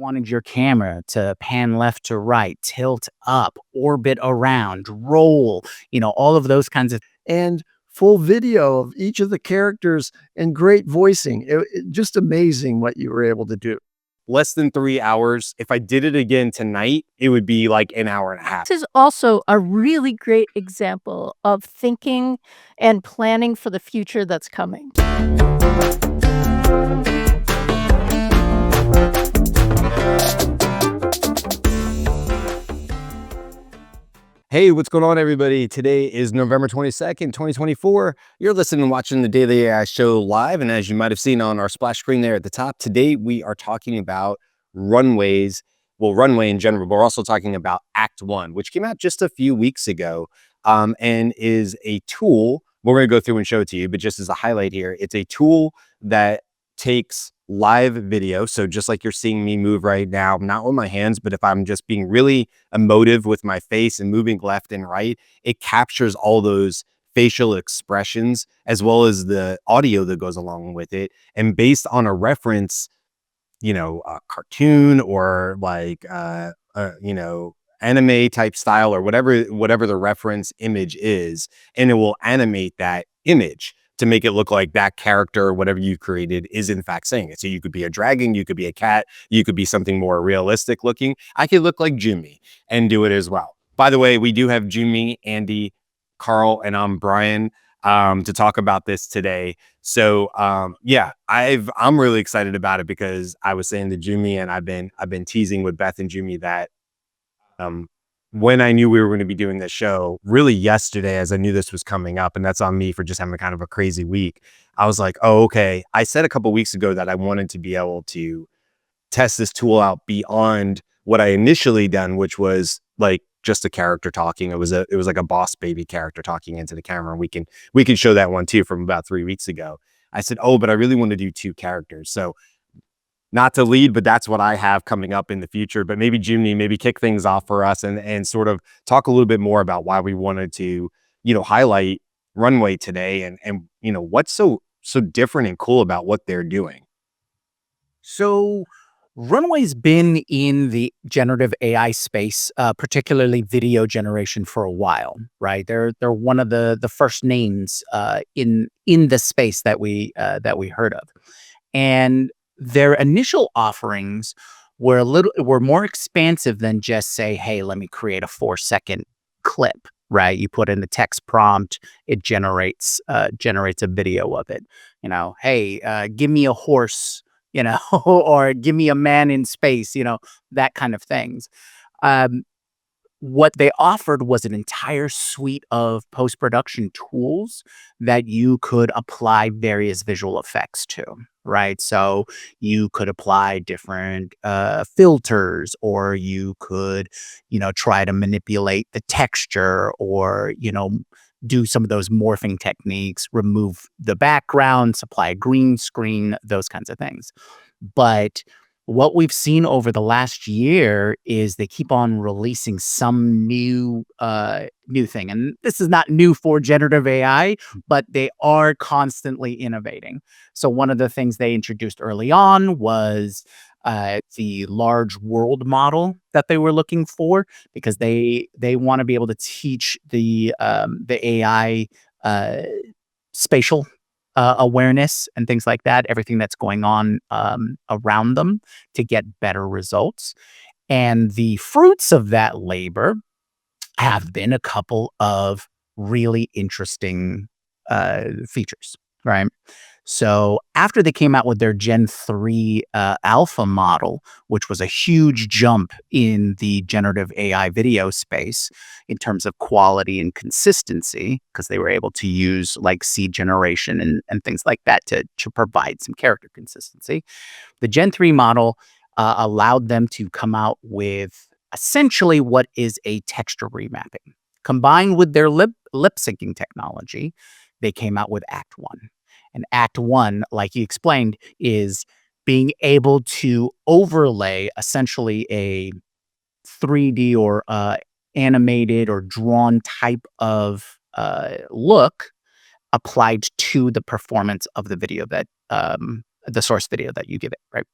wanted your camera to pan left to right, tilt up, orbit around, roll, all of those kinds of. And full video of each of the characters and great voicing. Just amazing what you were able to do. Less than 3 hours. If I did it again tonight, it would be like an hour and a half. This is also a really great example of thinking and planning for the future that's coming. Hey, what's going on, everybody? Today is November 22nd, 2024. You're listening and watching the Daily AI Show live. And as you might have seen on our splash screen there at the top, today we are talking about Runway in general, but we're also talking about Act 1, which came out just a few weeks ago and is a tool. We're going to go through and show it to you, but just as a highlight here, it's a tool that takes live video. So just like you're seeing me move right now, not with my hands, but if I'm just being really emotive with my face and moving left and right, it captures all those facial expressions as well as the audio that goes along with it. And based on a reference, a cartoon or like, anime type style or whatever the reference image is, and it will animate that image to make it look like that character or whatever you created is in fact saying it. So you could be a dragon, you could be a cat, you could be something more realistic looking. I could look like Jyunmi and do it as well. By the way, we do have Jyunmi, Andy, Karl, and I'm Brian to talk about this today. So yeah, I'm really excited about it because I was saying to Jyunmi, and I've been teasing with Beth and Jyunmi that when I knew we were going to be doing this show, really yesterday, as I knew this was coming up, and that's on me for just having kind of a crazy week, I was like, oh, okay. I said a couple weeks ago that I wanted to be able to test this tool out beyond what I initially done, which was like just a character talking. It was like a boss baby character talking into the camera. And we can show that one too from about 3 weeks ago. I said, oh, but I really want to do 2 characters. So not to lead, but that's what I have coming up in the future. But maybe Jyunmi, maybe kick things off for us and sort of talk a little bit more about why we wanted to, highlight Runway today and what's so different and cool about what they're doing. So Runway's been in the generative AI space, particularly video generation, for a while, right? They're one of the first names in the space that we heard of, and their initial offerings were more expansive than just say, hey, let me create a 4-second clip, right? You put in the text prompt, it generates a video of it. Hey, give me a horse, or give me a man in space, that kind of things. What they offered was an entire suite of post-production tools that you could apply various visual effects to, right? So you could apply different filters, or you could, try to manipulate the texture, or, do some of those morphing techniques, remove the background, supply a green screen, those kinds of things. But what we've seen over the last year is they keep on releasing some new thing. And this is not new for generative AI, but they are constantly innovating. So one of the things they introduced early on was the large world model that they were looking for, because they want to be able to teach the AI spatial awareness and things like that, everything that's going on around them, to get better results. And the fruits of that labor have been a couple of really interesting features, right? So after they came out with their Gen 3 alpha model, which was a huge jump in the generative AI video space in terms of quality and consistency, because they were able to use like seed generation and things like that to provide some character consistency, the Gen 3 model allowed them to come out with essentially what is a texture remapping. Combined with their lip syncing technology, they came out with Act 1. And Act 1, like you explained, is being able to overlay essentially a 3D or animated or drawn type of look applied to the performance of the video that the source video that you give it, right?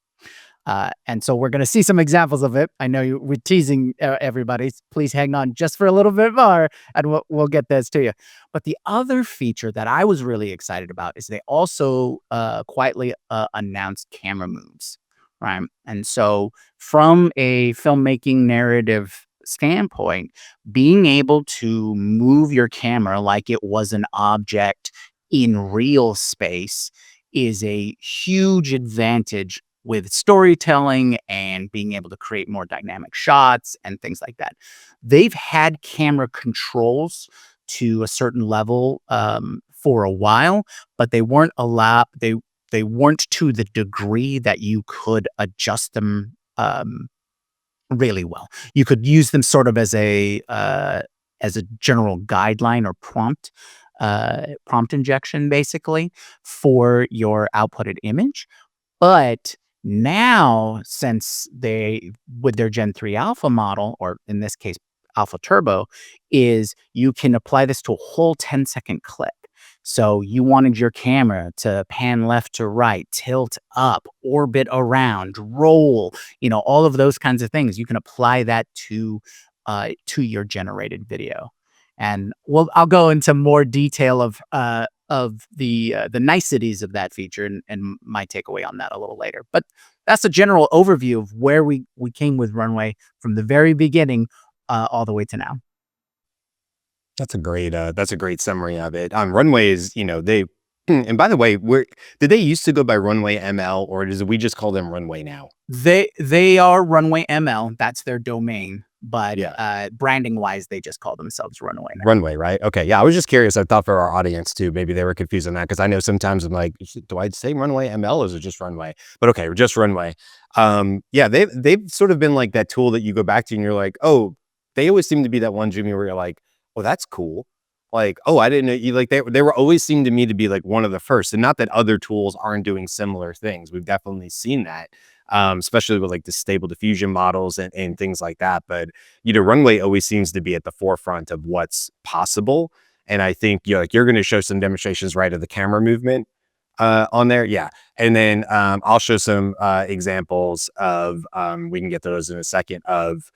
And so we're going to see some examples of it. I know we're teasing everybody. Please hang on just for a little bit more, and we'll get this to you. But the other feature that I was really excited about is they also quietly announced camera moves, right? And so from a filmmaking narrative standpoint, being able to move your camera like it was an object in real space is a huge advantage with storytelling and being able to create more dynamic shots and things like that. They've had camera controls to a certain level for a while, but they weren't to the degree that you could adjust them really well. You could use them sort of as a general guideline or prompt injection, basically, for your outputted image. But now, since they with their Gen 3 Alpha model, or in this case, Alpha Turbo, is you can apply this to a whole 10-second clip. So you wanted your camera to pan left to right, tilt up, orbit around, roll, all of those kinds of things. You can apply that to your generated video. And I'll go into more detail of the niceties of that feature and my takeaway on that a little later. But that's a general overview of where we came with Runway from the very beginning all the way to now. That's a great summary of it. Runway is, they, and by the way, did they used to go by Runway ML, or does we just call them Runway now? They are Runway ML. That's their domain. But Yeah. branding wise, they just call themselves Runway now. Runway, right? Okay. Yeah. I was just curious. I thought for our audience too, maybe they were confused on that. Cause I know sometimes I'm like, do I say Runway ML or is it just Runway? But okay, just Runway. Yeah, they've sort of been like that tool that you go back to and you're like, oh, they always seem to be that one, Jimmy, where you're like, oh, that's cool. Like, oh, I didn't know you like they were always seemed to me to be like one of the first. And not that other tools aren't doing similar things. We've definitely seen that. Especially with like the stable diffusion models and things like that. But Runway always seems to be at the forefront of what's possible. And I think you're going to show some demonstrations, right, of the camera movement on there. Yeah. And then I'll show some examples of we can get to those in a second of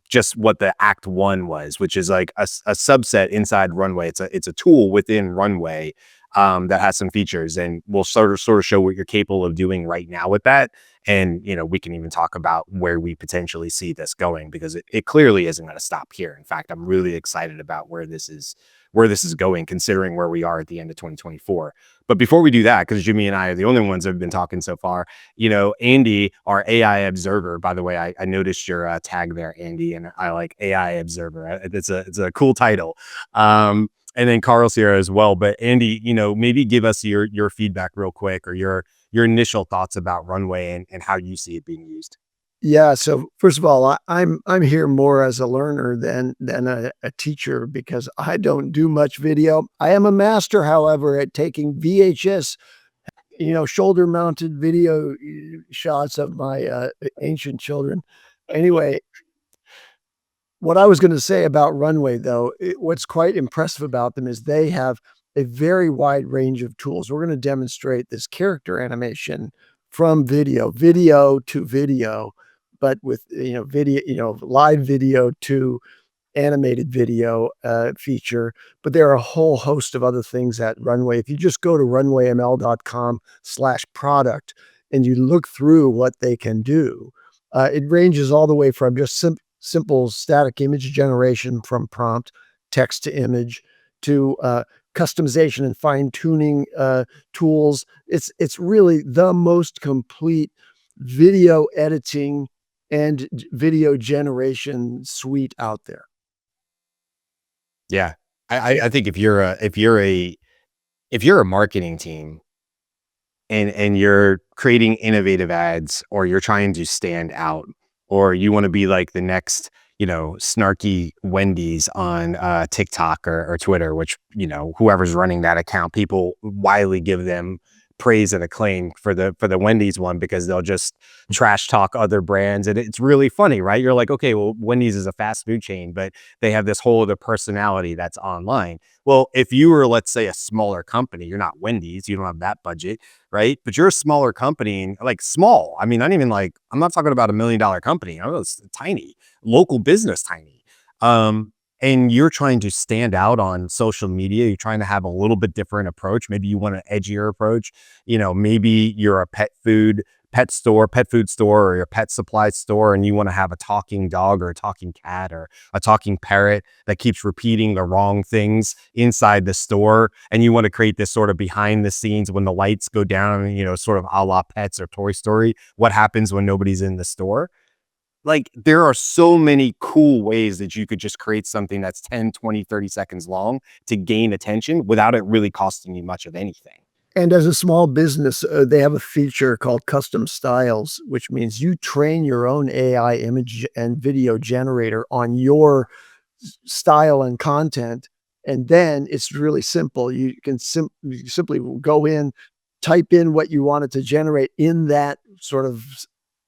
just what the Act 1 was, which is like a subset inside Runway. It's a tool within Runway that has some features, and we'll sort of show what you're capable of doing right now with that. And we can even talk about where we potentially see this going, because it clearly isn't going to stop here. In fact, I'm really excited about where this is going, considering where we are at the end of 2024. But before we do that, because Jimmy and I are the only ones that have been talking so far, Andy, our AI observer, by the way, I noticed your tag there, Andy, and I like AI observer. It's a cool title. And then Karl's here as well. But Andy, maybe give us your feedback real quick, or your initial thoughts about Runway and how you see it being used. Yeah. So first of all, I'm here more as a learner than a teacher, because I don't do much video. I am a master, however, at taking VHS, shoulder mounted video shots of my ancient children. Anyway, what I was going to say about Runway, though, what's quite impressive about them is they have a very wide range of tools. We're going to demonstrate this character animation from video to video, but with video, live video to animated video feature. But there are a whole host of other things at Runway. If you just go to runwayml.com/product and you look through what they can do, it ranges all the way from just simple static image generation from prompt, text to image, to customization and fine tuning tools. It's really the most complete video editing and video generation suite out there. Yeah, I think if you're a marketing team and you're creating innovative ads, or you're trying to stand out, or you want to be like the next, snarky Wendy's on TikTok or Twitter, which, whoever's running that account, people widely give them praise and acclaim for the Wendy's one, because they'll just trash talk other brands, and it's really funny, right? You're like, okay, well, Wendy's is a fast food chain, but they have this whole other personality that's online. Well, if you were, let's say, a smaller company, you're not Wendy's, you don't have that budget, right? But you're a smaller company, and like small. I mean, not even like, I'm not talking about $1 million company. I know it's tiny, local business, tiny. And you're trying to stand out on social media. You're trying to have a little bit different approach. Maybe you want an edgier approach. Maybe you're a pet food store, or your pet supply store, and you want to have a talking dog or a talking cat or a talking parrot that keeps repeating the wrong things inside the store. And you want to create this sort of behind the scenes when the lights go down, sort of a la Pets or Toy Story. What happens when nobody's in the store? Like, there are so many cool ways that you could just create something that's 10, 20, 30 seconds long to gain attention without it really costing you much of anything. And as a small business, they have a feature called custom styles, which means you train your own AI image and video generator on your style and content. And then it's really simple. You can you simply go in, type in what you want it to generate in that sort of,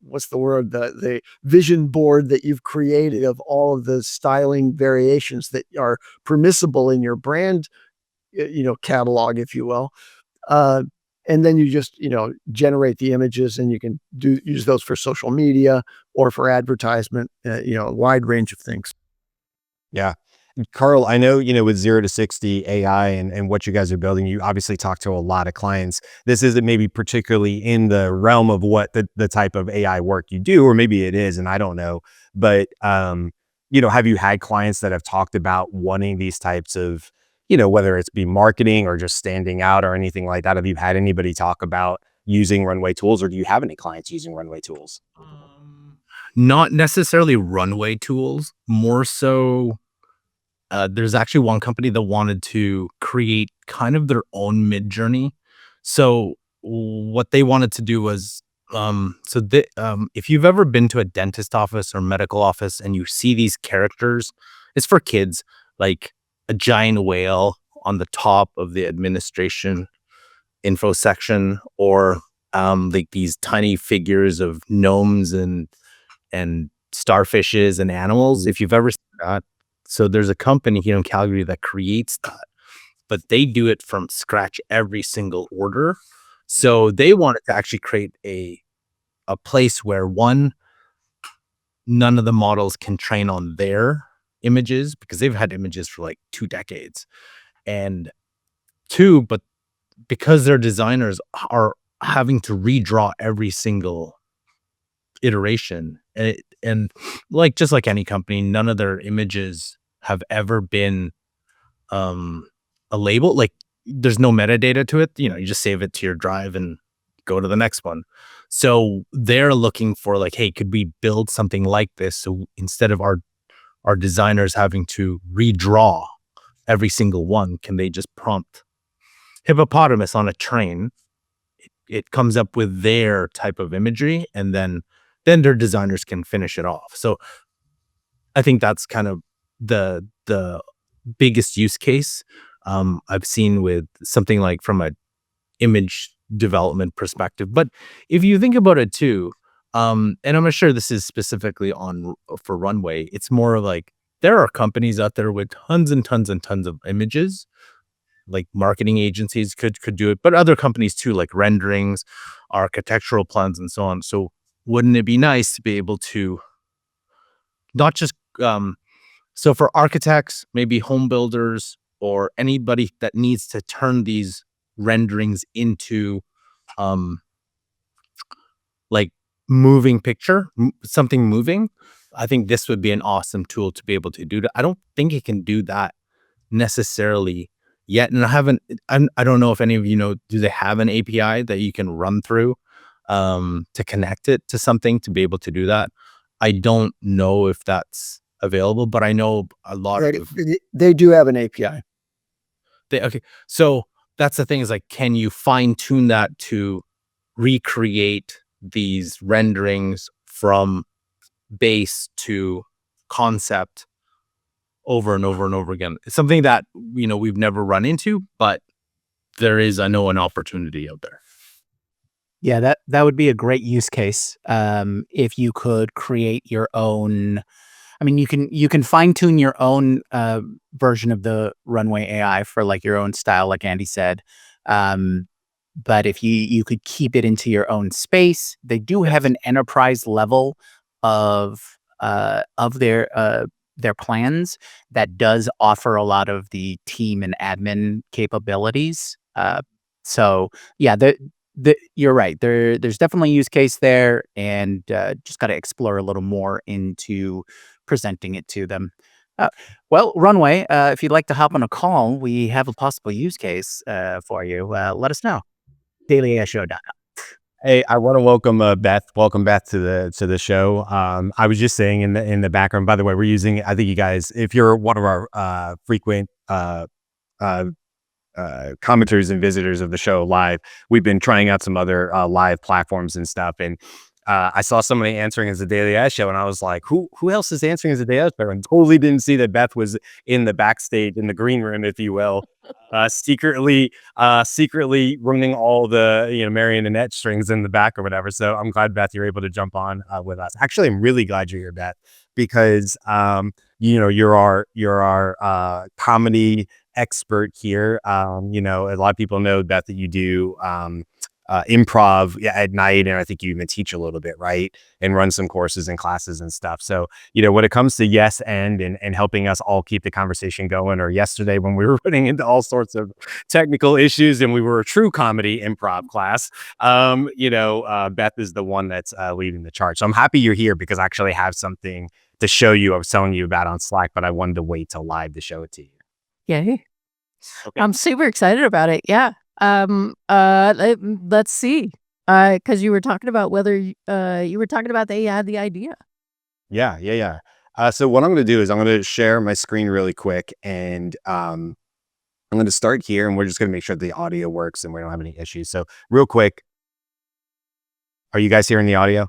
what's the word, the vision board that you've created of all of the styling variations that are permissible in your brand, catalog, if you will. Uh, and then you just, generate the images, and you can use those for social media or for advertisement, a wide range of things. Yeah. Karl, I know, with 0 to 60 AI and what you guys are building, you obviously talk to a lot of clients. This isn't maybe particularly in the realm of what the type of AI work you do, or maybe it is, and I don't know. But, have you had clients that have talked about wanting these types of, whether it's be marketing or just standing out or anything like that? Have you had anybody talk about using Runway tools, or do you have any clients using Runway tools? Not necessarily Runway tools, more so. There's actually one company that wanted to create kind of their own mid journey. So what they wanted to do was, if you've ever been to a dentist office or medical office and you see these characters, it's for kids, like a giant whale on the top of the administration info section, or like these tiny figures of gnomes and starfishes and animals. If you've ever seen that, so there's a company here in Calgary that creates that, but they do it from scratch every single order. So they wanted to actually create a place where, one, none of the models can train on their images because they've had images for like 2 decades, and two, but because their designers are having to redraw every single iteration, and like, just like any company, none of their images have ever been a label. Like, there's no metadata to it. You just save it to your drive and go to the next one. So they're looking for, like, hey, could we build something like this, so instead of our designers having to redraw every single one, can they just prompt hippopotamus on a train? It comes up with their type of imagery, and then their designers can finish it off. So I think that's kind of the biggest use case I've seen with something like from a image development perspective. But if you think about it too, and I'm not sure this is specifically for Runway, it's more like there are companies out there with tons and tons and tons of images, like marketing agencies could do it, but other companies too, like renderings, architectural plans, and so on. So wouldn't it be nice to be able to not just so for architects, maybe home builders, or anybody that needs to turn these renderings into um like moving picture, something moving, I think this would be an awesome tool to be able to do that. I don't think it can do that necessarily yet, and I don't know if any of you know, do they have an API that you can run through to connect it to something to be able to do that? I don't know if that's available, but I know a lot Right. of They do have an API. okay. So that's the thing, is like, can you fine tune that to recreate these renderings from base to concept over and over and over again? It's something that we've never run into, but there is, I know, an opportunity out there. Yeah, that would be a great use case, if you could create your own. I mean, you can fine tune your own version of the Runway AI for like your own style, like Andy said. Um, but if you could keep it into your own space, they do have Yes. an enterprise level of their plans that does offer a lot of the team and admin capabilities. So yeah, you're right. There's definitely use case there, and just got to explore a little more into presenting it to them. Uh, well, Runway, if you'd like to hop on a call, we have a possible use case for you. Let us know. DailyAIShow.com. Hey, I want to welcome Beth. Welcome Beth to the show. I was just saying in the background. By the way, we're using. I think you guys, if you're one of our frequent uh, commenters and visitors of the show live, we've been trying out some other live platforms and stuff. And I saw somebody answering as a Daily Ash show, and I was like, who else is answering as a Daily Ash show? And totally didn't see that Beth was in the backstage, in the green room, if you will, secretly running all the marionette strings in the back or whatever. So I'm glad, Beth, you're able to jump on with us. Actually, I'm really glad you're here, Beth, because you're our comedy expert here. A lot of people know, Beth, that you do improv, yeah, at night, and I think you even teach a little bit, right? And run some courses and classes and stuff. So, when it comes to yes and helping us all keep the conversation going, or yesterday when we were running into all sorts of technical issues and we were a true comedy improv class, Beth is the one that's leading the charge. So I'm happy you're here because I actually have something to show you. I was telling you about on Slack, but I wanted to wait till live to show it to you. Yay. Okay. I'm super excited about it. Yeah. Let's see. Because you were talking about whether you were talking about they had the idea. Yeah, yeah, yeah. So what I'm going to do is I'm going to share my screen really quick, and I'm going to start here, and we're just going to make sure the audio works and we don't have any issues. So real quick, are you guys hearing the audio?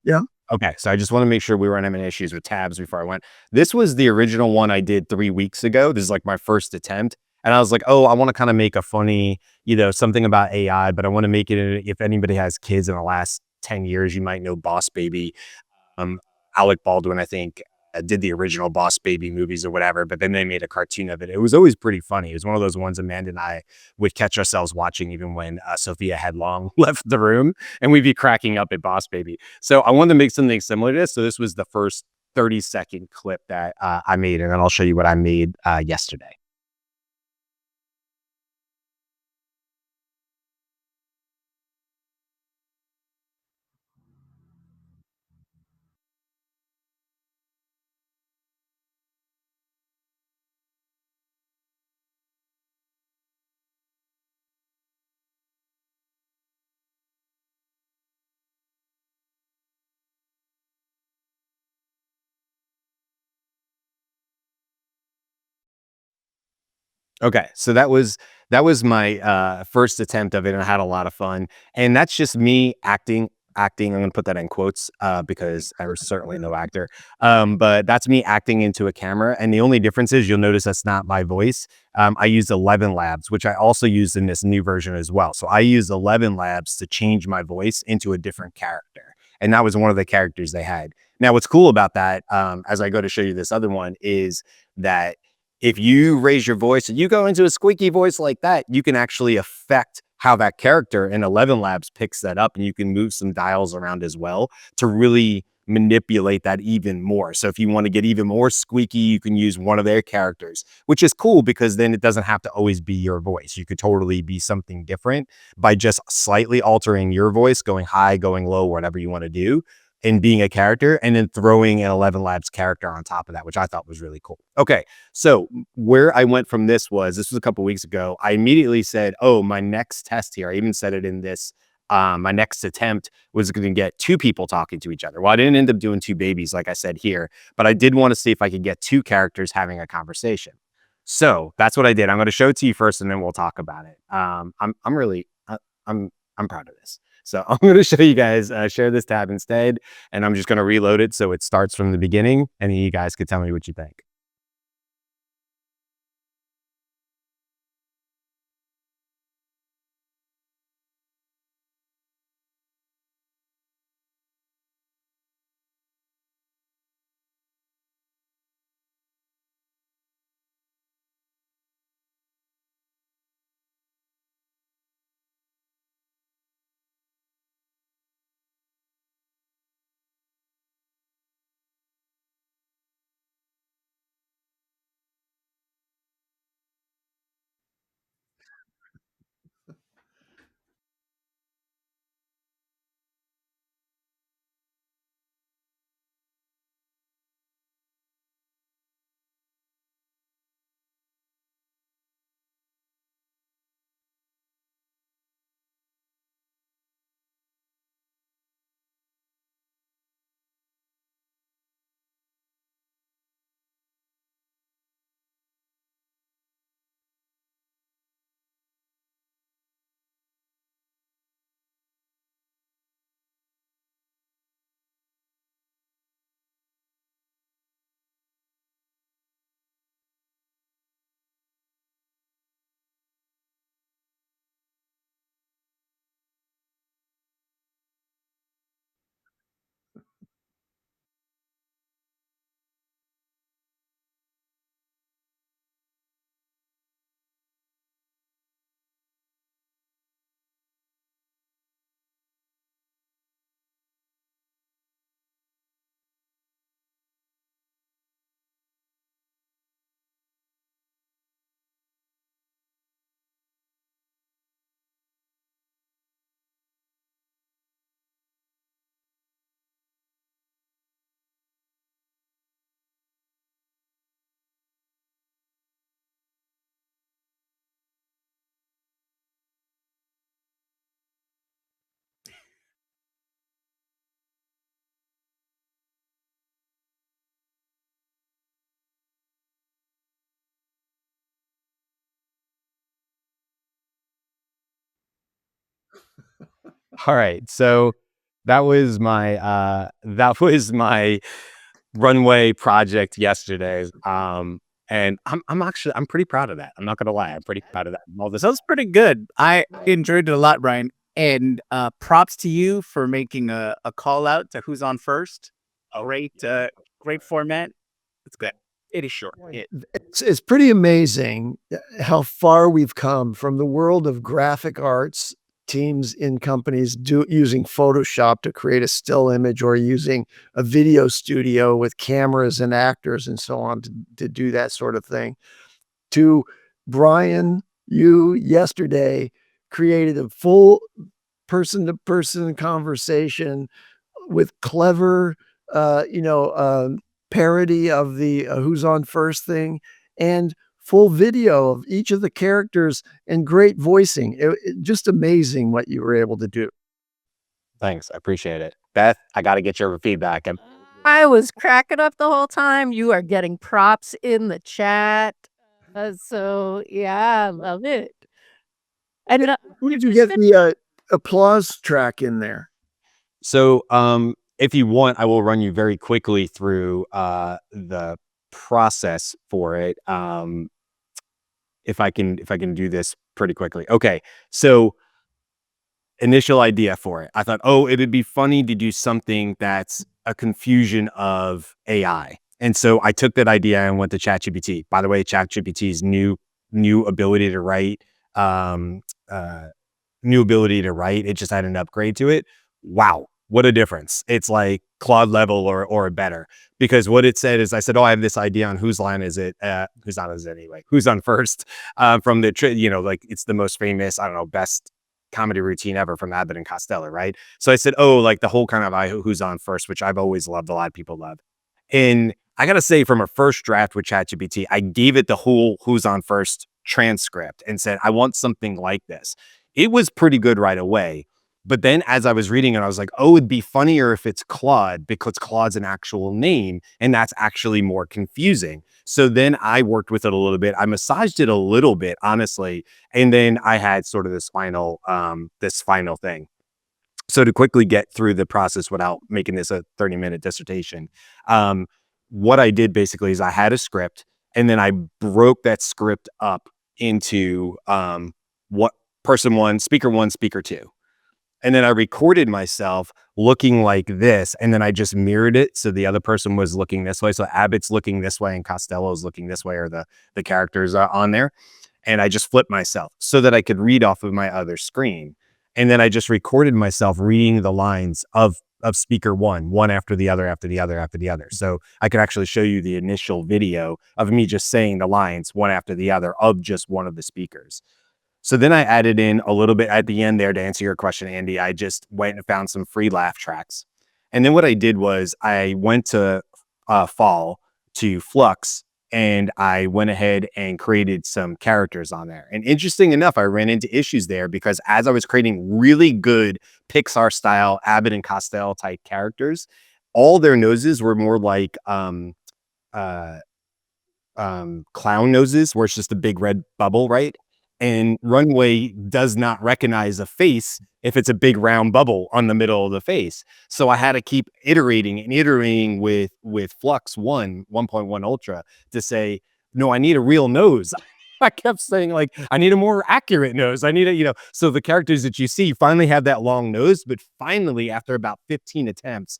Yeah. Okay, so I just want to make sure we weren't having issues with tabs before I went. This was the original one I did 3 weeks ago. This is like my first attempt. And I was like, oh, I want to kind of make a funny, something about AI, but I want to make it, if anybody has kids in the last 10 years, you might know Boss Baby. Um, Alec Baldwin, I think, did the original Boss Baby movies or whatever, but then they made a cartoon of it. It was always pretty funny. It was one of those ones Amanda and I would catch ourselves watching even when Sophia had long left the room, and we'd be cracking up at Boss Baby. So I wanted to make something similar to this. So this was the first 30-second clip that I made, and then I'll show you what I made yesterday. Okay, so that was my first attempt of it, and I had a lot of fun. And that's just me acting. I'm gonna put that in quotes because I'm certainly no actor. But that's me acting into a camera. And the only difference is you'll notice that's not my voice. I used 11 Labs, which I also used in this new version as well. So I used 11 Labs to change my voice into a different character, and that was one of the characters they had. Now, what's cool about that, as I go to show you this other one, is that if you raise your voice and you go into a squeaky voice like that, you can actually affect how that character in 11 Labs picks that up, and you can move some dials around as well to really manipulate that even more. So if you want to get even more squeaky, you can use one of their characters, which is cool because then it doesn't have to always be your voice. You could totally be something different by just slightly altering your voice, going high, going low, whatever you want to do, and being a character, and then throwing an 11 Labs character on top of that, which I thought was really cool. Okay, so where I went from this was a couple weeks ago. I immediately said, oh, my next test here, I even said it in this, my next attempt was going to get two people talking to each other. Well, I didn't end up doing two babies, like I said here, but I did want to see if I could get two characters having a conversation. So that's what I did. I'm going to show it to you first, and then we'll talk about it. I'm really, I'm proud of this. So I'm going to show you guys, share this tab instead, and I'm just going to reload it so it starts from the beginning, and then you guys can tell me what you think. All right. So that was my runway project yesterday. And I'm pretty proud of that. I'm not gonna lie. I'm pretty proud of that. All this. That was pretty good. I enjoyed it a lot, Brian. And props to you for making a call out to who's on first. Great format. It's good. It is short. It's pretty amazing how far we've come from the world of graphic arts teams in companies using Photoshop to create a still image or using a video studio with cameras and actors and so on to do that sort of thing. To Brian, you yesterday created a full person-to-person conversation with clever, parody of the "Who's on First" thing, and full video of each of the characters and great voicing. Just amazing what you were able to do. Thanks. I appreciate it. Beth, I got to get your feedback. I was cracking up the whole time. You are getting props in the chat. So yeah, I love it. And Who did you get the applause track in there? So, if you want, I will run you very quickly through the process for it. If I can do this pretty quickly. Okay. So, initial idea for it. I thought, oh, it'd be funny to do something that's a confusion of AI. And so I took that idea and went to ChatGPT. By the way, ChatGPT's new ability to write, it just had an upgrade to it. Wow, what a difference. It's like Claude level or better. Because what it said is, I said, oh, I have this idea on whose line is it? Whose line is it anyway? Who's on first? From the, like it's the most famous, I don't know, best comedy routine ever from Abbott and Costello, right? So I said, oh, like the whole kind of who's on first, which I've always loved, a lot of people love. And I gotta say, from a first draft with ChatGPT, I gave it the whole who's on first transcript and said, I want something like this. It was pretty good right away. But then as I was reading it, I was like, oh, it'd be funnier if it's Claude, because Claude's an actual name, and that's actually more confusing. So then I worked with it a little bit. I massaged it a little bit, honestly. And then I had sort of this final thing. So to quickly get through the process without making this a 30-minute dissertation, what I did basically is I had a script, and then I broke that script up into what person one, speaker two. And then I recorded myself looking like this, and then I just mirrored it. So the other person was looking this way. So Abbott's looking this way and Costello's looking this way, or the characters are on there. And I just flipped myself so that I could read off of my other screen. And then I just recorded myself reading the lines of speaker one after the other, after the other, after the other. So I could actually show you the initial video of me just saying the lines one after the other of just one of the speakers. So then I added in a little bit at the end there to answer your question, Andy. I just went and found some free laugh tracks. And then what I did was I went to Fall to Flux, and I went ahead and created some characters on there. And interesting enough, I ran into issues there because as I was creating really good Pixar style Abbott and Costello type characters, all their noses were more like clown noses, where it's just a big red bubble, right? And Runway does not recognize a face if it's a big round bubble on the middle of the face. So I had to keep iterating with Flux 1.1 Ultra to say, no, I need a real nose. I kept saying, like, I need a more accurate nose. I need a, so the characters that you see finally have that long nose, but finally, after about 15 attempts,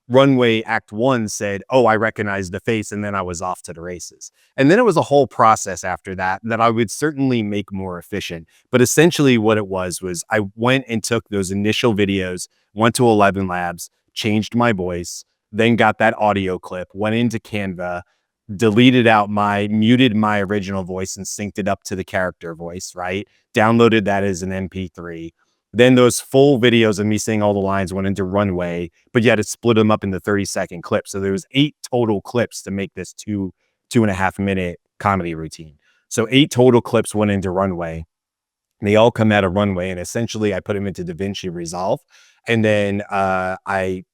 Runway Act 1 said, oh, I recognize the face, and then I was off to the races. And then it was a whole process after that I would certainly make more efficient. But essentially what it was I went and took those initial videos, went to 11 Labs, changed my voice, then got that audio clip, went into Canva, muted my original voice and synced it up to the character voice, right? Downloaded that as an MP3. Then those full videos of me saying all the lines went into Runway, but yet it split them up into 30-second clips. So there was 8 total clips to make this 2.5 minute comedy routine. So 8 total clips went into Runway. They all come out of Runway, and essentially I put them into DaVinci Resolve. And then I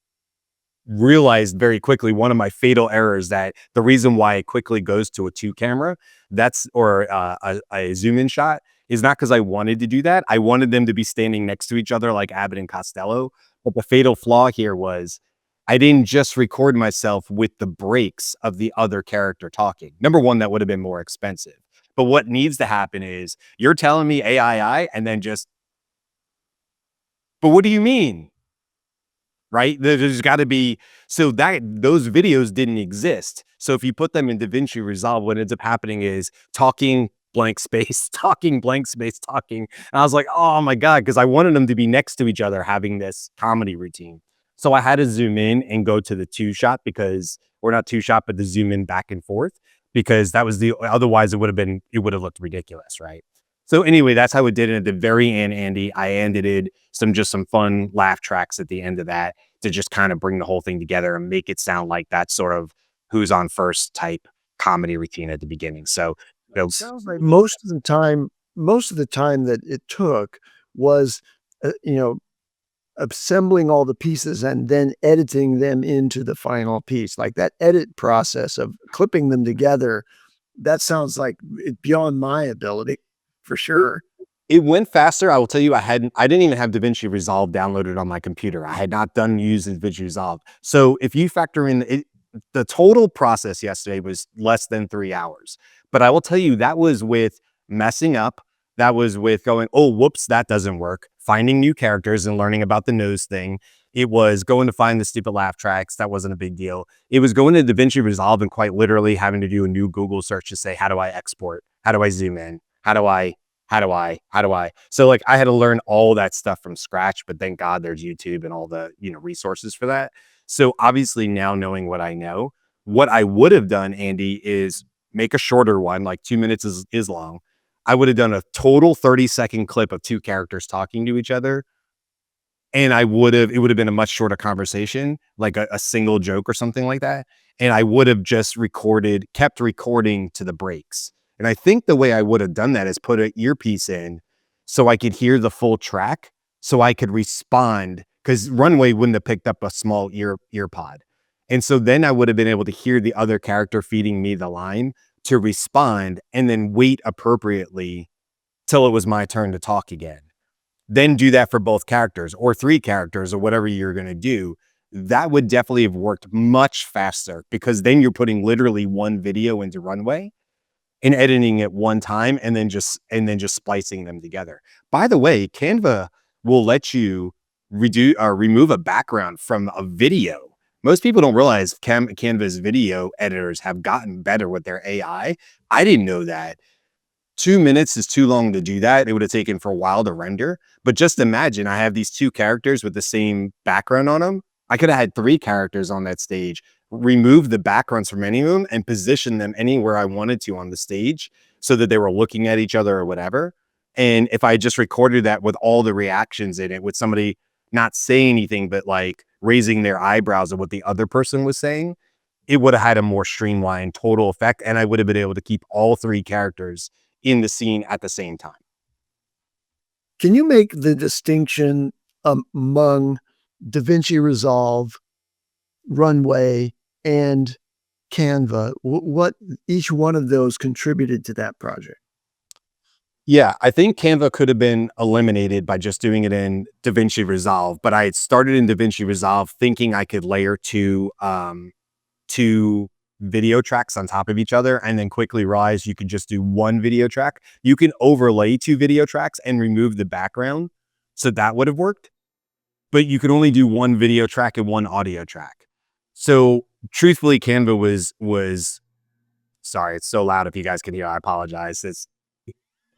realized very quickly one of my fatal errors, that the reason why it quickly goes to a 2 camera, or a zoom in shot, is not because I wanted to do that. I wanted them to be standing next to each other like Abbott and Costello. But the fatal flaw here was I didn't just record myself with the breaks of the other character talking. Number one, that would have been more expensive. But what needs to happen is you're telling me AI, and then just, but what do you mean? Right? There's got to be, so that those videos didn't exist. So if you put them in DaVinci Resolve, what ends up happening is talking blank space, talking blank space, talking. And I was like, oh my God, because I wanted them to be next to each other having this comedy routine. So I had to zoom in and go to the 2 shot, because, or not 2 shot, but the zoom in back and forth, because that was otherwise it would have looked ridiculous, right? So anyway, that's how it did it. At the very end, Andy, I ended some fun laugh tracks at the end of that to just kind of bring the whole thing together and make it sound like that sort of who's on first type comedy routine at the beginning. So It sounds like most of the time that it took was, assembling all the pieces and then editing them into the final piece. Like that edit process of clipping them together, that sounds like beyond my ability, for sure. it went faster. I will tell you, I didn't even have DaVinci Resolve downloaded on my computer. I had not used DaVinci Resolve. So if you factor in it, the total process yesterday was less than 3 hours. But I will tell you, that was with messing up. That was with going, oh, whoops, that doesn't work. Finding new characters and learning about the nose thing. It was going to find the stupid laugh tracks. That wasn't a big deal. It was going to DaVinci Resolve and quite literally having to do a new Google search to say, how do I export? How do I zoom in? How do I? So like I had to learn all that stuff from scratch, but thank God there's YouTube and all the, resources for that. So obviously now knowing what I know, what I would have done, Andy, is make a shorter one, like 2 minutes is long. I would have done a total 30-second clip of 2 characters talking to each other. And it would have been a much shorter conversation, like a single joke or something like that. And I would have just kept recording to the breaks. And I think the way I would have done that is put an earpiece in so I could hear the full track, so I could respond, because Runway wouldn't have picked up a small ear pod. And so then I would have been able to hear the other character feeding me the line to respond, and then wait appropriately till it was my turn to talk again. Then do that for both characters or 3 characters or whatever you're going to do. That would definitely have worked much faster, because then you're putting literally one video into Runway and editing it one time, and then just splicing them together. By the way, Canva will let you remove a background from a video. Most people don't realize Canva's video editors have gotten better with their AI. I didn't know that. 2 minutes is too long to do that. It would have taken for a while to render. But just imagine, I have these 2 characters with the same background on them. I could have had 3 characters on that stage, remove the backgrounds from any of them, and position them anywhere I wanted to on the stage so that they were looking at each other or whatever. And if I just recorded that with all the reactions in it, with somebody not saying anything, but like raising their eyebrows at what the other person was saying, it would have had a more streamlined total effect. And I would have been able to keep all 3 characters in the scene at the same time. Can you make the distinction among DaVinci Resolve, Runway, and Canva? What each one of those contributed to that project? Yeah, I think Canva could have been eliminated by just doing it in DaVinci Resolve, but I had started in DaVinci Resolve thinking I could layer 2 video tracks on top of each other, and then quickly realized you could just do 1 video track. You can overlay 2 video tracks and remove the background. So that would have worked, but you could only do 1 video track and 1 audio track. So truthfully, Canva was sorry, it's so loud if you guys can hear, I apologize. It's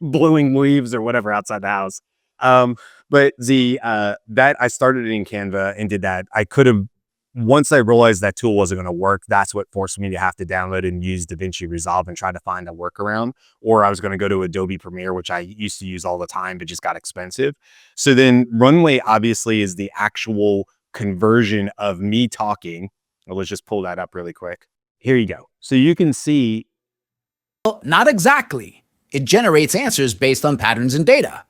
blowing leaves or whatever outside the house. But that I started in Canva and did that. I could have, once I realized that tool wasn't going to work, that's what forced me to have to download and use DaVinci Resolve and try to find a workaround. Or I was going to go to Adobe Premiere, which I used to use all the time, but just got expensive. So then Runway obviously is the actual conversion of me talking. Well, let's just pull that up really quick. Here you go. So you can see. Well, not exactly. It generates answers based on patterns and data.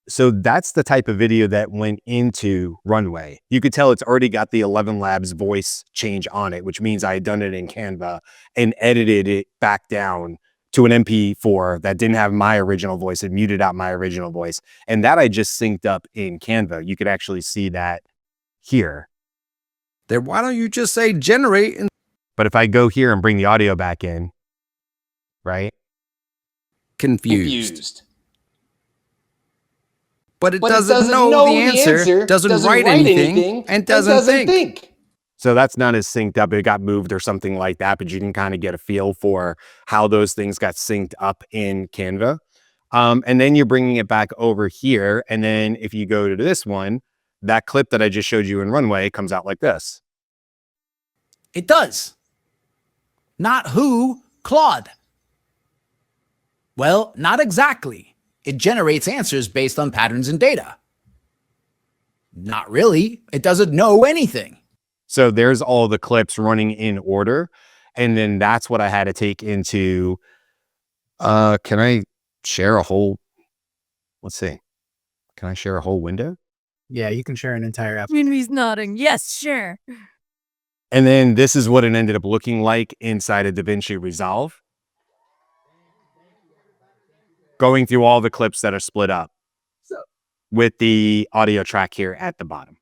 So that's the type of video that went into Runway. You could tell it's already got the 11 Labs voice change on it, which means I had done it in Canva and edited it back down to an MP4 that didn't have my original voice. It muted out my original voice. And that I just synced up in Canva. You could actually see that here. Then why don't you just say generate? And But if I go here and bring the audio back in, right? confused. But it doesn't know the answer, doesn't write anything, and doesn't think. So that's not as synced up. It got moved or something like that, but you can kind of get a feel for how those things got synced up in Canva. And then you're bringing it back over here. And then if you go to this one, that clip that I just showed you in Runway comes out like this. It does. Not who, Claude. Well, not exactly. It generates answers based on patterns and data. Not really. It doesn't know anything. So there's all the clips running in order. And then that's what I had to take into, can I share a whole, let's see. Can I share a whole window? Yeah, you can share an entire app. Jyunmi's nodding. Yes, sure. And then this is what it ended up looking like inside of DaVinci Resolve. Going through all the clips that are split up with the audio track here at the bottom.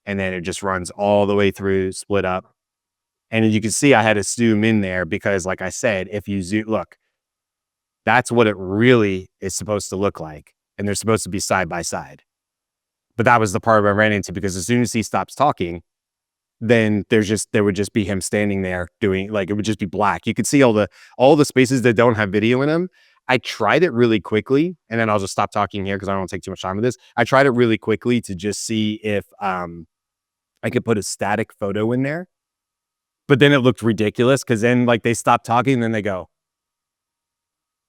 And then it just runs all the way through, split up. And as you can see, I had to zoom in there because, like I said, if you zoom, look, that's what it really is supposed to look like. And they're supposed to be side by side. But that was the part I ran into, because as soon as he stops talking, then there would just be him standing there doing, like, it would just be black. You could see all the spaces that don't have video in them. I tried it really quickly, and then I'll just stop talking here because I don't want to take too much time with this. I tried it really quickly to just see if I could put a static photo in there, but then it looked ridiculous because then, like, they stop talking and then they go,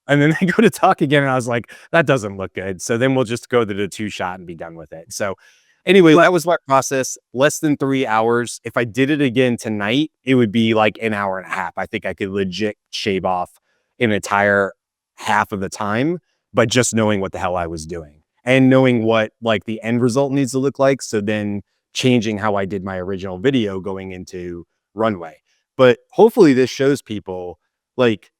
and then they go to talk again, and I was like, that doesn't look good. So then we'll just go to the 2-shot and be done with it. So anyway, that was my process. Less than 3 hours. If I did it again tonight, it would be like an hour and a half. I think I could legit shave off an entire half of the time, but just knowing what the hell I was doing and knowing what, like, the end result needs to look like. So then changing how I did my original video going into Runway. But hopefully this shows people, like,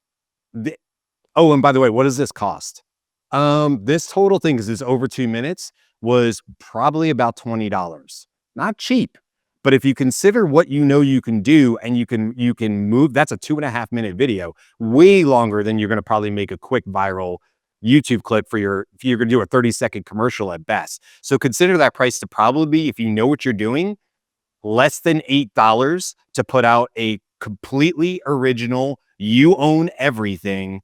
oh, and by the way, what does this cost? This total thing, because it's over 2 minutes, was probably about $20. Not cheap. But if you consider what you know you can do, and you can move, that's a 2.5-minute video, way longer than you're going to probably make a quick viral YouTube clip if you're going to do a 30-second commercial at best. So consider that price to probably be, if you know what you're doing, less than $8 to put out a completely original, you own everything,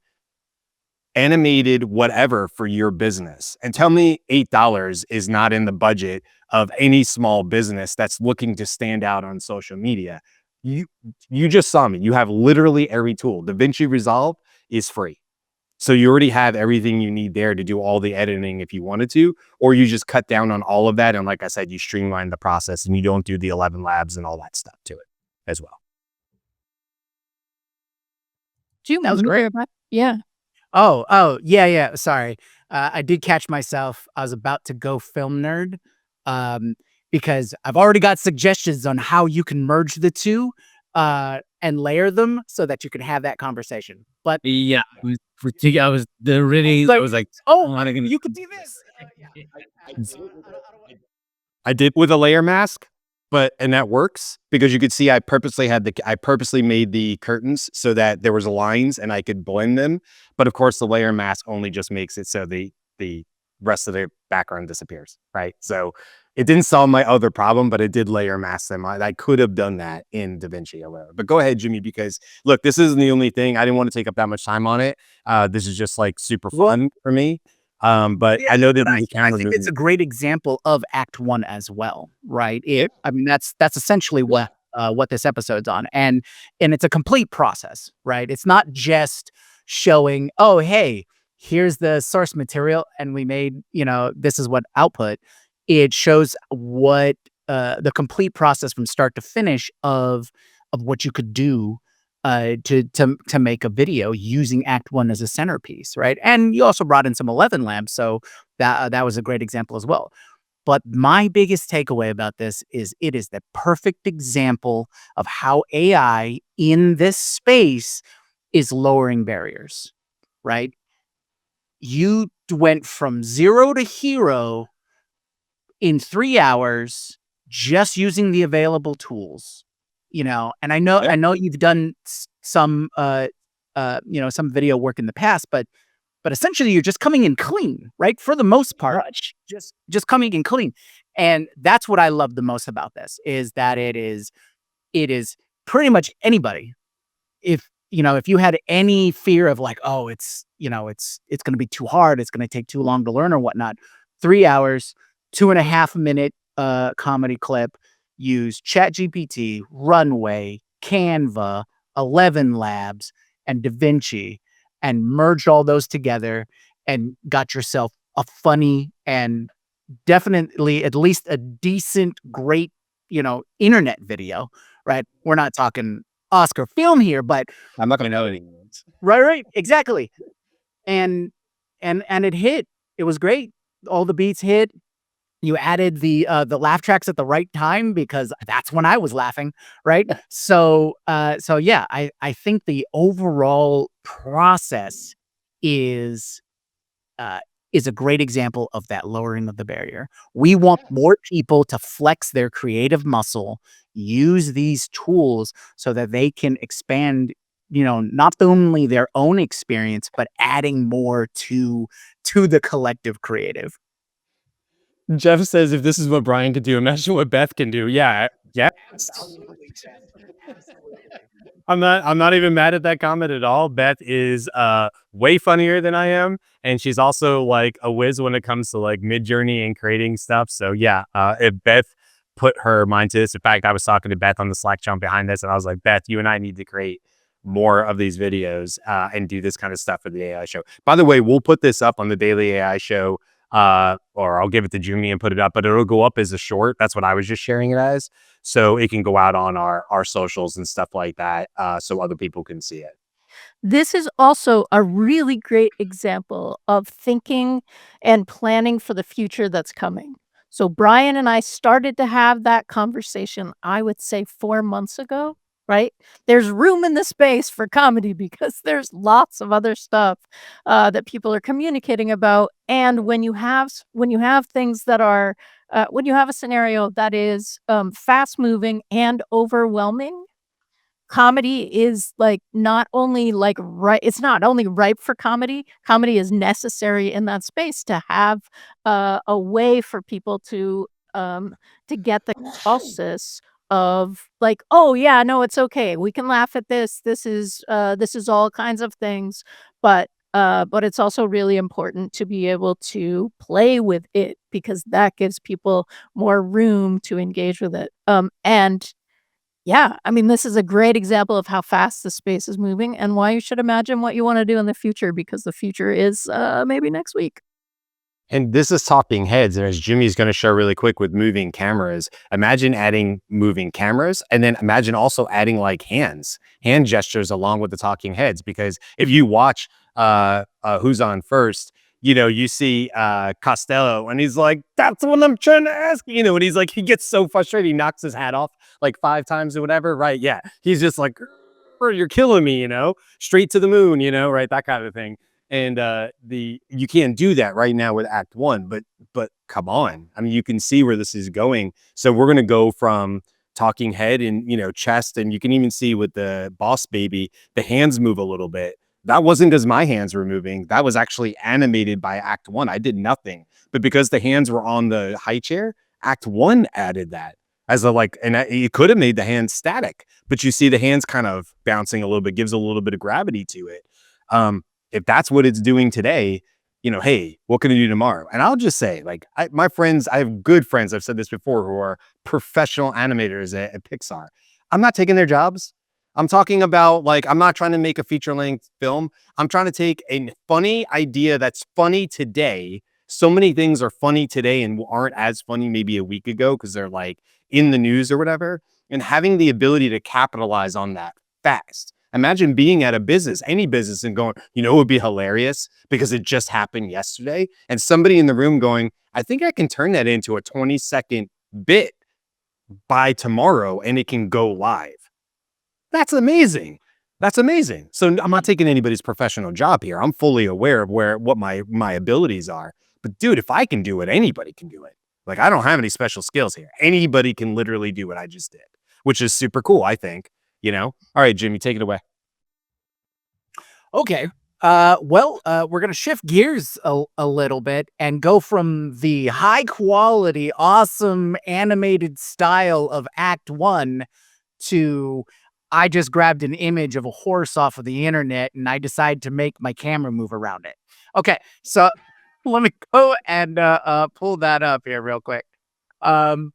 animated whatever for your business. And tell me $8 is not in the budget of any small business that's looking to stand out on social media. You just saw me. You have literally every tool. DaVinci Resolve is free. So you already have everything you need there to do all the editing if you wanted to, or you just cut down on all of that. And like I said, you streamline the process and you don't do the 11 labs and all that stuff to it as well. That was great. Yeah. Oh, yeah. Sorry. I did catch myself. I was about to go film nerd because I've already got suggestions on how you can merge the two and layer them so that you can have that conversation. But Yeah, it was ridiculous. I was like, oh, not gonna- you could do this. I did with a layer mask, and that works because you could see I purposely made the curtains so that there was lines and I could blend them. But of course, the layer mask only just makes it so the rest of the background disappears, right? So it didn't solve my other problem, but it did layer mask them. I could have done that in DaVinci or whatever. But go ahead, Jimmy, because look, this isn't the only thing. I didn't want to take up that much time on it. This is just like super fun for me. But I know that I think it's a great example of Act 1 as well, right? I mean, that's essentially what this episode's on, and it's a complete process, right? It's not just showing, oh, hey, here's the source material, and we made, this is what output. It shows what the complete process from start to finish of what you could do to make a video using Act One as a centerpiece, right? And you also brought in some 11 labs, so that was a great example as well. But my biggest takeaway about this is it is the perfect example of how AI in this space is lowering barriers, right? You went from 0 to hero in 3 hours just using the available tools, and I know you've done some, some video work in the past, but essentially you're just coming in clean, right? For the most part, just coming in clean. And that's what I love the most about this is that it is pretty much anybody. If you had any fear of like, oh, it's going to be too hard, it's going to take too long to learn or whatnot, 3 hours, 2.5 minute comedy clip, use ChatGPT, Runway, Canva, 11 Labs, and DaVinci, and merged all those together and got yourself a funny and definitely at least a decent, great, internet video, right? We're not talking Oscar film here, but I'm not going to know any names. right, exactly. And it hit. It was great. All the beats hit. You added the laugh tracks at the right time because that's when I was laughing, right? So yeah, I think the overall process is uh, is a great example of that lowering of the barrier. We want more people to flex their creative muscle, use these tools so that they can expand, not only their own experience, but adding more to the collective creative. Jeff says, if this is what Brian could do, imagine what Beth can do. Yeah. I'm not even mad at that comment at all. Beth is way funnier than I am, and she's also like a whiz when it comes to like mid-journey and creating stuff. So yeah, if Beth put her mind to this, in fact, I was talking to Beth on the Slack channel behind this, and I was like, Beth, you and I need to create more of these videos and do this kind of stuff for the AI show. By the way, we'll put this up on the Daily AI show, or I'll give it to Jyunmi and put it up, but it'll go up as a short. That's what I was just sharing it as. So it can go out on our socials and stuff like that, so other people can see it. This is also a really great example of thinking and planning for the future that's coming. So Brian and I started to have that conversation, I would say 4 months ago, right? There's room in the space for comedy because there's lots of other stuff that people are communicating about. And when you have things that are when you have a scenario that is fast moving and overwhelming, comedy is like not only like right it's not only ripe for comedy is necessary in that space to have a way for people to get the catharsis of like, oh yeah, no, it's okay, we can laugh at this is all kinds of things, but it's also really important to be able to play with it because that gives people more room to engage with it, and yeah, I mean, this is a great example of how fast the space is moving and why you should imagine what you wanna do in the future because the future is, maybe next week. And this is talking heads, and as Jimmy's going to show really quick with moving cameras, imagine adding moving cameras, and then imagine also adding like hand gestures along with the talking heads. Because if you watch Who's On First, you see Costello, and he's like, "That's what I'm trying to ask," and he's like, he gets so frustrated, he knocks his hat off like 5 times or whatever, right? Yeah, he's just like, "You're killing me," straight to the moon, right? That kind of thing. And you can't do that right now with Act One, but come on, I mean, you can see where this is going. So we're gonna go from talking head and chest, and you can even see with the boss baby, the hands move a little bit. That wasn't because my hands were moving. That was actually animated by Act One. I did nothing, but because the hands were on the high chair, Act One added that as a like, and it could have made the hands static, but you see the hands kind of bouncing a little bit, gives a little bit of gravity to it. If that's what it's doing today, hey, what can I do tomorrow? And I'll just say, like, my friends, I have good friends, I've said this before, who are professional animators at Pixar. I'm not taking their jobs. I'm talking about, like, I'm not trying to make a feature-length film. I'm trying to take a funny idea that's funny today. So many things are funny today and aren't as funny maybe a week ago because they're like in the news or whatever. And having the ability to capitalize on that fast. Imagine being at a business, any business, and going, you know, it would be hilarious because it just happened yesterday. And somebody in the room going, I think I can turn that into a 20-second bit by tomorrow and it can go live. That's amazing. That's amazing. So I'm not taking anybody's professional job here. I'm fully aware of what my abilities are. But dude, if I can do it, anybody can do it. Like, I don't have any special skills here. Anybody can literally do what I just did, which is super cool, I think, you know? All right, Jimmy, take it away. Okay. We're going to shift gears a little bit and go from the high quality, awesome animated style of Act 1 to I just grabbed an image of a horse off of the internet and I decide to make my camera move around it. Okay, so let me go and pull that up here real quick. And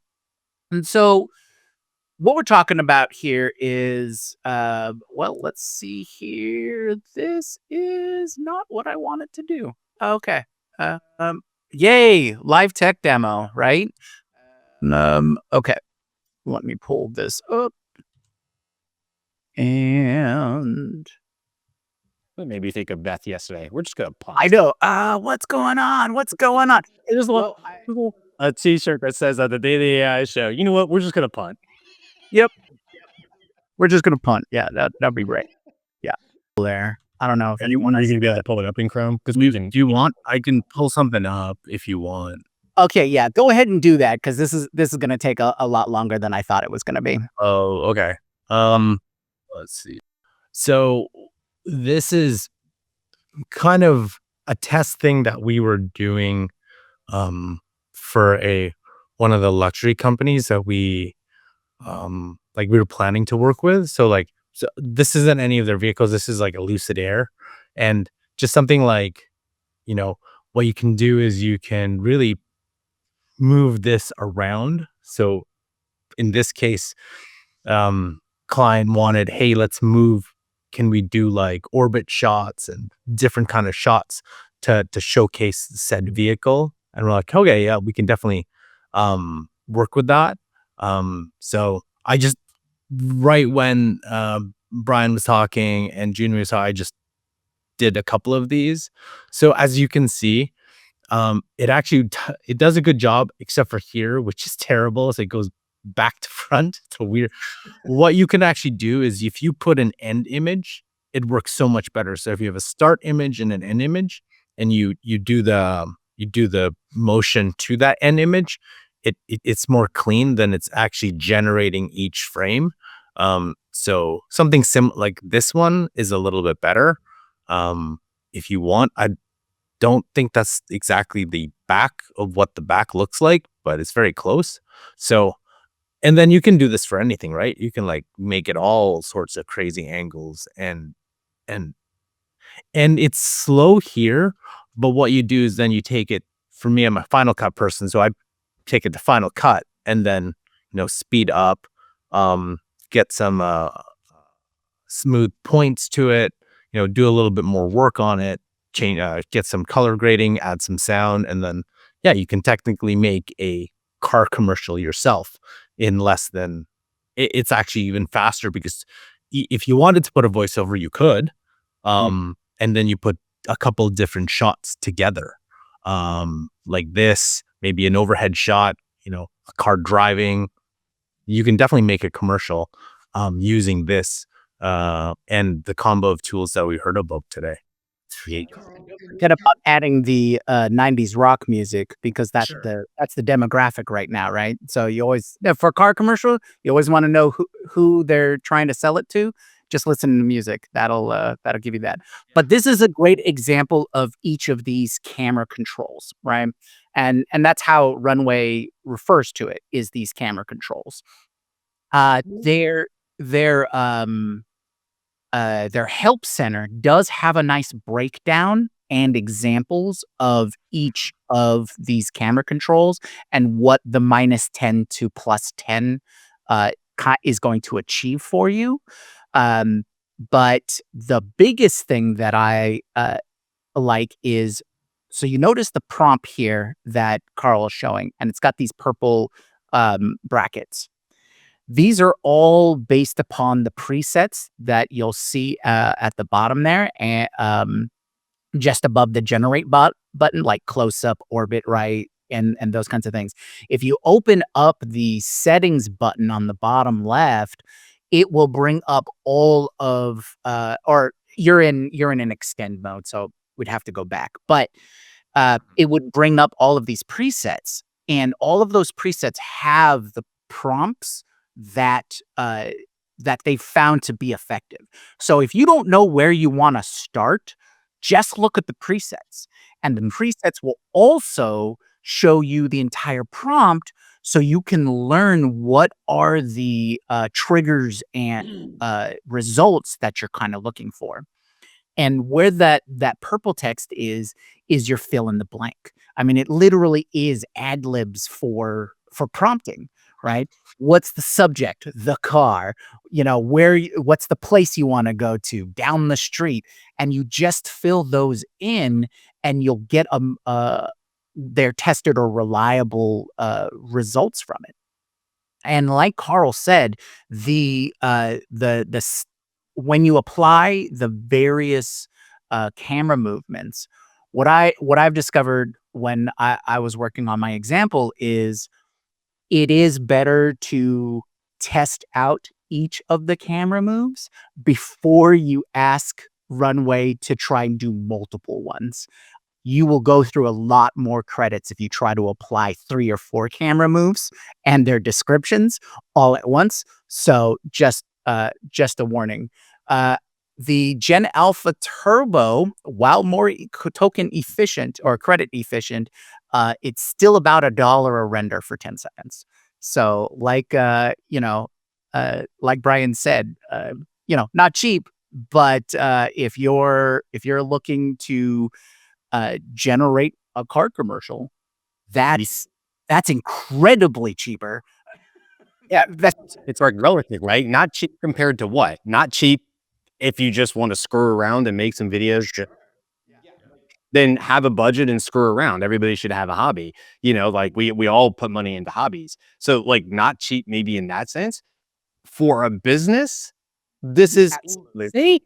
so what we're talking about here is, let's see here. This is not what I wanted to do. Okay. Yay, live tech demo, right? Okay. Let me pull this up. And Maybe think of Beth yesterday. We're just gonna pause. I know. What's going on? What's going on? I just want a t-shirt that says the Daily AI show. You know what? We're just gonna punt. Yep. We're just gonna punt. Yeah, that'd be great. Yeah. There. I don't know if anyone Are you gonna be able to pull it up in Chrome? Because do you want? I can pull something up if you want. Okay, yeah, go ahead and do that because this is gonna take a lot longer than I thought it was gonna be. Oh, okay. Let's see. So this is kind of a test thing that we were doing for one of the luxury companies that we were planning to work with. So this isn't any of their vehicles. This is like a Lucid Air, and just something like, you know, what you can do is you can really move this around. So in this case, client wanted, hey, let's move. Can we do like orbit shots and different kind of shots to showcase said vehicle? And we're like, okay, yeah, we can definitely work with that. So I just, right when Brian was talking and Jyunmi was talking, I just did a couple of these. So as you can see, it actually it does a good job, except for here, which is terrible. So it goes back to front. It's weird. What you can actually do is if you put an end image, it works so much better. So if you have a start image and an end image, and you do the motion to that end image, it's more clean than it's actually generating each frame. So something like this one is a little bit better. If you want, I don't think that's exactly the back of what the back looks like, but it's very close. So, and then you can do this for anything, right? You can like make it all sorts of crazy angles and it's slow here, but what you do is then you take it, for me, I'm a Final Cut person, so I take it to Final Cut and then, speed up, get some smooth points to it, do a little bit more work on it, change, get some color grading, add some sound, and then, yeah, you can technically make a car commercial yourself in less than, it's actually even faster because if you wanted to put a voiceover, you could, and then you put a couple different shots together, like this, maybe an overhead shot, a car driving. You can definitely make a commercial using this and the combo of tools that we heard about today. Forget about adding the 90s rock music because that's the demographic right now, right? So you always, for a car commercial, you always want to know who they're trying to sell it to. Just listen to music. That'll give you that. But this is a great example of each of these camera controls, right? And that's how Runway refers to it, is these camera controls. Their help center does have a nice breakdown and examples of each of these camera controls and what the -10 to +10 is going to achieve for you. But the biggest thing that I like is, so you notice the prompt here that Karl is showing, and it's got these purple brackets. These are all based upon the presets that you'll see at the bottom there, and just above the generate button, like close up, orbit right, and those kinds of things. If you open up the settings button on the bottom left, it will bring up all of or you're in an extend mode, so we'd have to go back. But it would bring up all of these presets, and all of those presets have the prompts that that they found to be effective. So if you don't know where you want to start, just look at the presets, and the presets will also show you the entire prompt, so you can learn what are the triggers and results that you're kind of looking for. And where that purple text is your fill in the blank. I mean, it literally is ad libs for prompting, right? What's the subject? The car. You know, what's the place you want to go to? Down the street. And you just fill those in, and you'll get their tested or reliable results from it. And like Carl said, when you apply the various camera movements, what I've discovered when I was working on my example is it is better to test out each of the camera moves before you ask Runway to try and do multiple ones. You will go through a lot more credits if you try to apply 3 or 4 camera moves and their descriptions all at once. So just a warning. The Gen Alpha Turbo, while more token efficient or credit efficient, it's still about $1 a render for 10 seconds. So like like Brian said, not cheap, but if you're looking to generate a car commercial, that's incredibly cheaper. Yeah, it's like relative, right? Not cheap compared to what? Not cheap if you just want to screw around and make some videos. Then have a budget and screw around. Everybody should have a hobby. Like we all put money into hobbies. So like not cheap maybe in that sense. For a business, this is insane.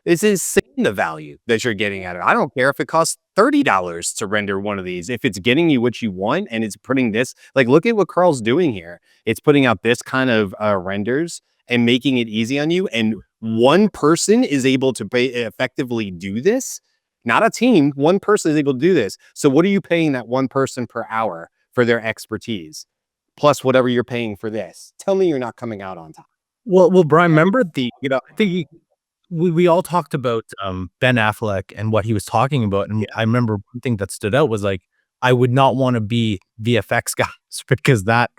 This is insane the value that you're getting at it. I don't care if it costs $30 to render one of these. If it's getting you what you want and it's putting this, like, look at what Carl's doing here. It's putting out this kind of renders and making it easy on you. And one person is able to effectively do this. Not a team. One person is able to do this. So what are you paying that one person per hour for their expertise? Plus whatever you're paying for this. Tell me you're not coming out on top. Well, Brian, remember I think we all talked about Ben Affleck and what he was talking about, and I remember one thing that stood out was like, I would not want to be VFX guys because that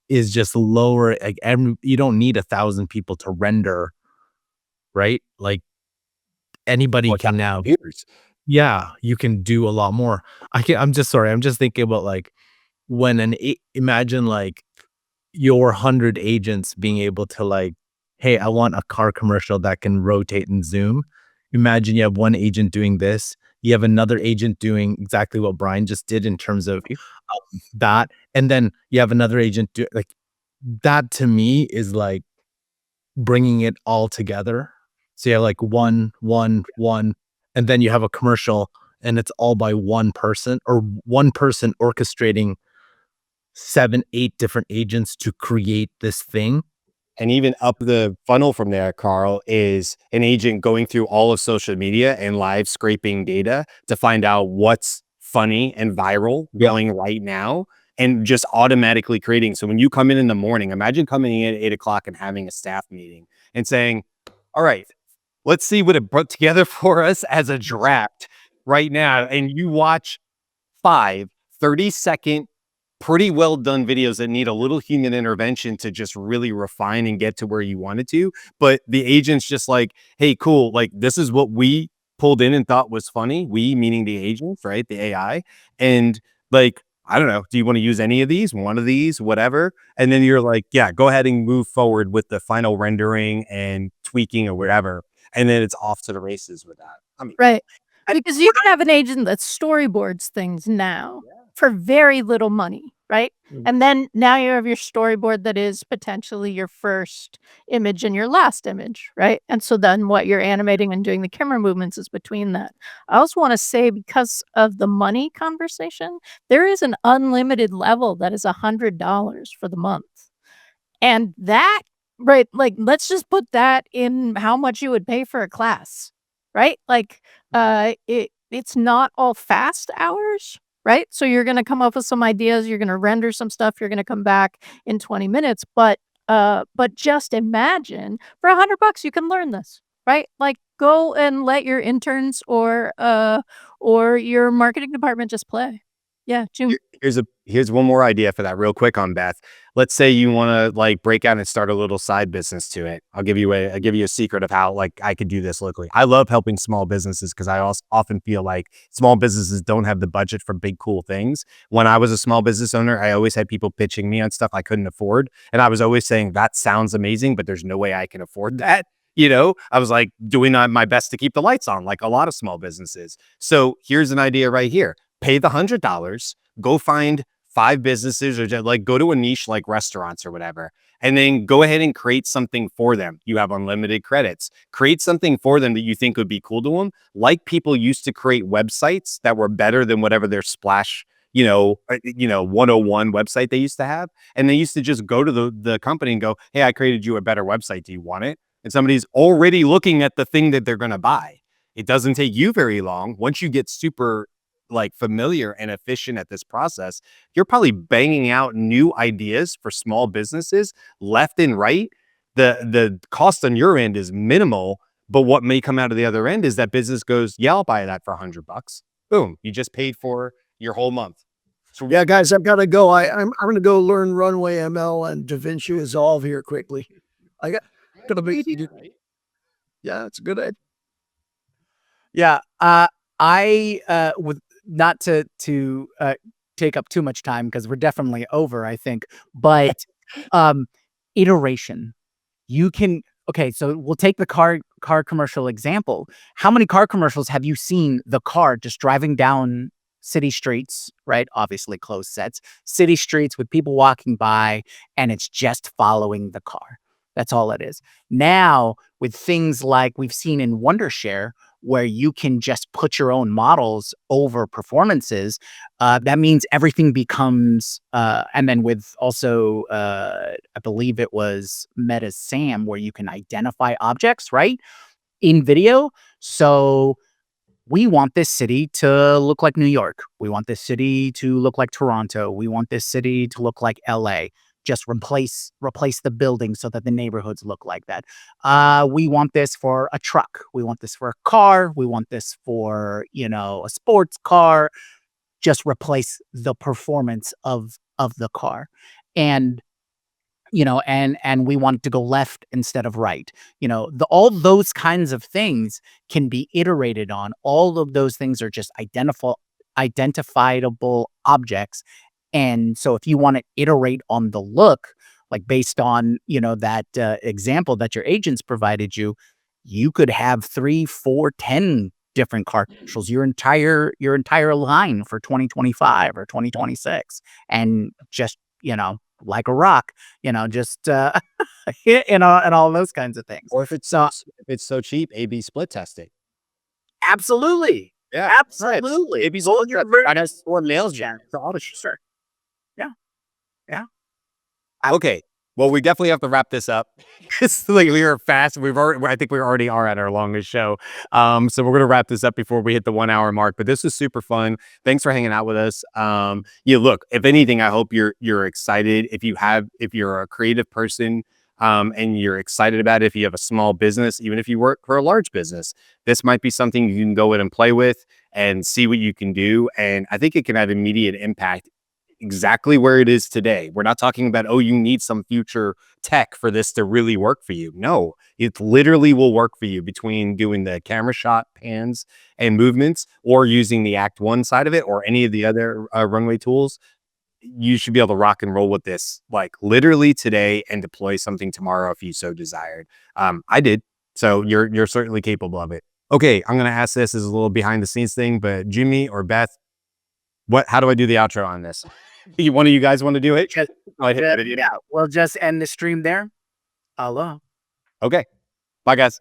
is just lower. Like, you don't need 1,000 people to render, right? Like anybody can now. Yeah, you can do a lot more. I'm just thinking about like when imagine like your 100 agents being able to like, hey, I want a car commercial that can rotate and zoom. Imagine you have one agent doing this. You have another agent doing exactly what Brian just did in terms of that. And then you have another agent do like that. To me is like bringing it all together. So you have like one, and then you have a commercial and it's all by one person or one person orchestrating 7, 8 different agents to create this thing. And even up the funnel from there, Carl, is an agent going through all of social media and live scraping data to find out what's funny and viral going right now and just automatically creating. So when you come in the morning, imagine coming in at 8 o'clock and having a staff meeting and saying, all right, let's see what it brought together for us as a draft right now. And you watch 5 30-second pretty well done videos that need a little human intervention to just really refine and get to where you wanted to. But the agent's just like, hey, cool. Like, this is what we pulled in and thought was funny. We, meaning the agents, right? The AI. And like, I don't know, do you want to use any of these, one of these, whatever? And then you're like, yeah, go ahead and move forward with the final rendering and tweaking or whatever. And then it's off to the races with that. I mean, Right. Because you can have an agent that storyboards things now. for very little money, right? And then now you have your storyboard that is potentially your first image and your last image, right? And so then what you're animating and doing the camera movements is between that. I also want to say, because of the money conversation, there is an unlimited level that is $100 for the month. And that, right, like, let's just put that in how much you would pay for a class, right? Like, it's not all fast hours, right? So you're gonna come up with some ideas, you're gonna render some stuff, you're gonna come back in 20 minutes, but just imagine for $100 you can learn this, right? Like, go and let your interns or your marketing department just play. Yeah, June. Here's one more idea for that real quick on Beth. Let's say you want to like break out and start a little side business to it. I'll give you a secret of how like I could do this locally. I love helping small businesses because I also often feel like small businesses don't have the budget for big cool things. When I was a small business owner, I always had people pitching me on stuff I couldn't afford, and I was always saying that sounds amazing, but there's no way I can afford that. I was like doing my best to keep the lights on, like a lot of small businesses. So here's an idea right here. Pay the $100, go find 5 businesses or just like go to a niche like restaurants or whatever, and then go ahead and create something for them. You have unlimited credits. Create something for them that you think would be cool to them. Like people used to create websites that were better than whatever their splash, 101 website they used to have. And they used to just go to the company and go, hey, I created you a better website. Do you want it? And somebody's already looking at the thing that they're going to buy. It doesn't take you very long. Once you get super like familiar and efficient at this process, you're probably banging out new ideas for small businesses left and right. The cost on your end is minimal, but what may come out of the other end is that business goes, yeah, I'll buy that for $100. Boom, you just paid for your whole month. So yeah, guys, I've got to go. I'm going to go learn Runway ML and DaVinci Resolve here quickly. Gonna be. Yeah, it's a good idea. Yeah, I with not to take up too much time because we're definitely over, I think. But iteration. You can okay, so we'll take the car commercial example. How many car commercials have you seen the car just driving down city streets, right? Obviously closed sets, city streets with people walking by, and it's just following the car. That's all it is. Now, with things like we've seen in Wondershare, where you can just put your own models over performances, that means everything becomes, and then with also, I believe it was Meta's Sam, where you can identify objects, right, in video. So we want this city to look like New York. We want this city to look like Toronto. We want this city to look like LA. Just replace the buildings so that the neighborhoods look like that. We want this for a truck. We want this for a car. We want this for, a sports car. Just replace the performance of the car. And and we want it to go left instead of right. All those kinds of things can be iterated on. All of those things are just identifiable objects. And so if you want to iterate on the look, like based on, that example that your agents provided you, you could have 3, 4, 10 different car commercials, your entire line for 2025 or 2026. And just, like a rock, just and all those kinds of things. Or if it's so cheap, A/B split testing. Absolutely. Yeah, absolutely. A/B split testing. I just for males, Jen. So all the sure. Yeah. Yeah. Okay. Well, we definitely have to wrap this up. It's like we are fast. I think we already are at our longest show. So we're gonna wrap this up before we hit the 1 hour mark. But this was super fun. Thanks for hanging out with us. Look, if anything, I hope you're excited. If you're a creative person, and you're excited about it, if you have a small business, even if you work for a large business, this might be something you can go in and play with and see what you can do. And I think it can have immediate impact exactly where it is today. We're not talking about, oh, you need some future tech for this to really work for you. No, it literally will work for you between doing the camera shot pans and movements or using the Act 1 side of it or any of the other runway tools. You should be able to rock and roll with this like literally today and deploy something tomorrow if you so desired. I did. So you're certainly capable of it. Okay, I'm going to ask this as a little behind the scenes thing, but Jyunmi or Beth, How do I do the outro on this? One of you guys want to do it? Yeah, we'll just end the stream there. Aloha. Okay. Bye, guys.